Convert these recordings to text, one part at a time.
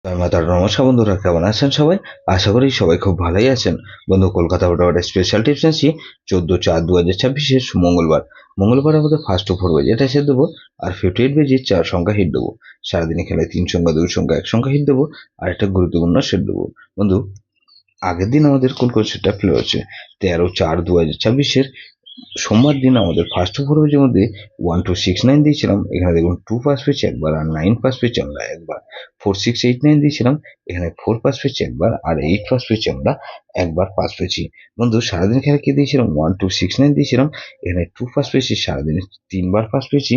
জয় মাতার নমস্কার বন্ধুরা, কেমন আছেন সবাই? আশা করি সবাই খুব ভালোই আছেন। বন্ধু, কলকাতা ফটোফট স্পেশাল টিপস আনছি 14/4/2026 মঙ্গলবার। মঙ্গলবার আমাদের ফার্স্ট ওভার বেজে এটা হিট দেবো, আর 58 বেজে 4 সংখ্যা হিট দেবো। সারাদিনে খেলায় 3 সংখ্যা, 2 সংখ্যা, 1 সংখ্যা হিট দেবো, আর একটা গুরুত্বপূর্ণ সেট দেবো। বন্ধু, আগের দিন আমাদের কোন কোন সেটটা প্লে হচ্ছে? 13/4/2026 সোমবার দিন আমাদের ফার্স্ট ওভারের মধ্যে 1269 দিয়েছিলাম, এখানে দেখুন 2 পাস পেয়েছি একবার, আর 9 পাস পেয়েছি আমরা একবার। 4689 দিয়েছিলাম, এখানে 4 পাস পেয়েছি একবার, আর 8 পাস পেয়েছি আমরা একবার পাস পেয়েছি। বন্ধু, সারাদিন খেলা কি দিয়েছিলাম? 1269 দিয়েছিলাম, এখানে 2 পাস পেয়েছি, সারাদিনে 3 বার পাস পেয়েছি।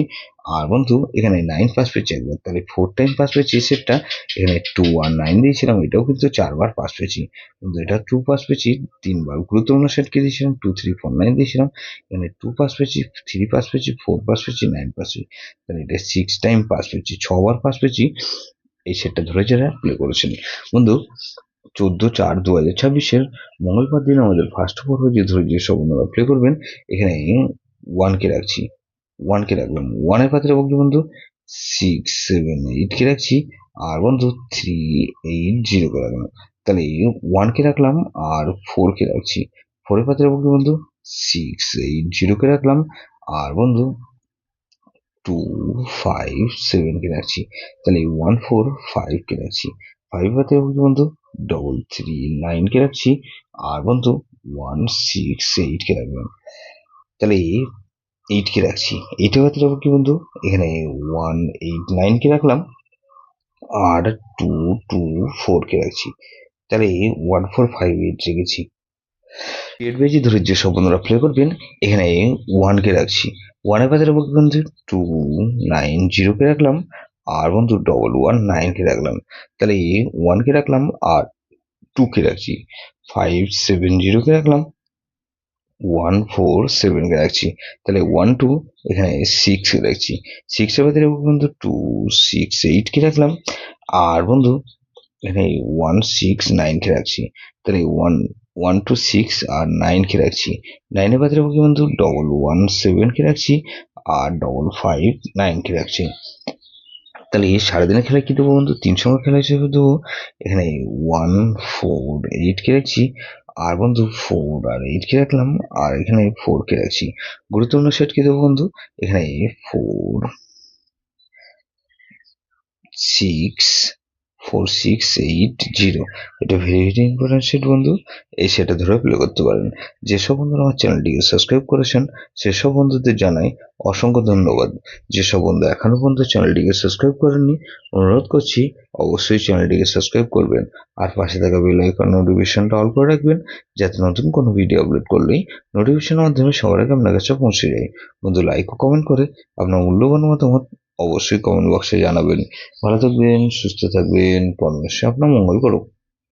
আর বন্ধু, এখানে 9 পাস পেয়েছি একবার, তাহলে 4 টাইম পাস পেয়েছি সেটটা। এখানে 2 আর 9 দিয়েছিলাম, এটাও কিন্তু 4 বার পাস পেয়েছি। বন্ধু, এটা 2 পাস পেয়েছি 3 বার। গুরুত্বপূর্ণ সেট কি দিয়েছিলাম? 2349 দিয়েছিলাম, এখানে 2 পাস পেয়েছি, 3 পাস পেয়েছি, 4 পাস পেয়েছি, 9 পাস পেয়েছি। তাহলে এটা 6 টাইম পাস পেয়েছি, 6 বার পাস পেয়েছি। এই সেটটা ধরে যারা প্লে করেছেন। বন্ধু, 14/4/2026 মঙ্গলবার দিন আমাদের ফার্স্ট ওভার যে ধরে যে সব বন্ধুরা প্লে করবেন, এখানে 1 কে রাখছি, 1 কে রাখলাম, 1 এর পাত্রে বন্ধু 6 7 8 কে রাখছি, আর বন্ধু 3 8 0 কে রাখলাম। তাহলে 1 কে রাখলাম, আর 4 কে রাখছি, 4 এর পাত্রে বন্ধু 6 8 0 কে রাখলাম, আর বন্ধু 2 5 7 কে রাখছি। তাহলে 1 4 5 কে রাখছি, 5 পাতে বন্ধু 3 3 9 কে রাখছি, আর বন্ধু 1 6 8 কে রাখলাম। তাহলে 8 কে রাখছি, 8 এর পাতে বন্ধু এখানে 1 8 9 কে রাখলাম, আর 2 2 4 কে রাখছি। তাহলে 1 4 5 8 রেখেছি। 8 বেজি ধরে যে সব বন্ধুরা প্লে করবেন, এখানে 1 কে রাখছি, 1 এর পাশে বন্ধু 2 9 0 কে রাখলাম, আর বন্ধু 1 1 9 কে রাখলাম। তাহলে 1 কে রাখলাম, আর 2 কে রাখছি, 5 7 0 কে রাখলাম, 1 4 7 কে রাখছি। তাহলে 1 2 এখানে 6 কে রাখছি, 6 এর পাশে বন্ধু 2 6 8 কে রাখলাম, আর বন্ধু এখানে 1 6 9 কে রাখছি। তাহলে 1 1 2 6 আর 9 কে রাখছি, 9 এর পাত্রে বন্ধু 1 1 7 কে রাখছি, আর 5 5 9 কে রাখছি। তাহলে এই সারাদিনের খেলায় কি দেবো বন্ধু? 3 সংখ্যা খেলা হিসেবে দেবো, এখানে 1 4 8 কে রাখছি, আর বন্ধু 4 আর 8 কে রাখলাম, আর এখানে 4 কে রাখছি। গুরুত্বপূর্ণ সেট কি দেবো বন্ধু? এখানে 4 6 4 6 8 0, এটা ভেরি ভেরি ইম্পর্টেন্ট সেট বন্ধু। এই সেটা ধরে প্লে করতে পারেন। যেসব বন্ধুরা আমার চ্যানেলটিকে সাবস্ক্রাইব করেছেন, সেসব বন্ধুদের জানাই অসংখ্য ধন্যবাদ। যেসব বন্ধু এখনো পর্যন্ত চ্যানেলটিকে সাবস্ক্রাইব করেননি, অনুরোধ করছি অবশ্যই চ্যানেলটিকে সাবস্ক্রাইব করবেন, আর পাশে থাকা বেল আইকন নোটিফিকেশনটা অল করে রাখবেন, যাতে নতুন কোনো ভিডিও আপলোড করলেই নোটিফিকেশনের মাধ্যমে সবার আগে আপনার কাছে পৌঁছে যায়। বন্ধু, লাইক ও কমেন্ট করে আপনার মূল্যবান মতামত অবশ্যই কমেন্ট বক্সে জানাবেন। ভালো থাকবেন, সুস্থ থাকবেন, পরমেশ্বর আপনার মঙ্গল করুক।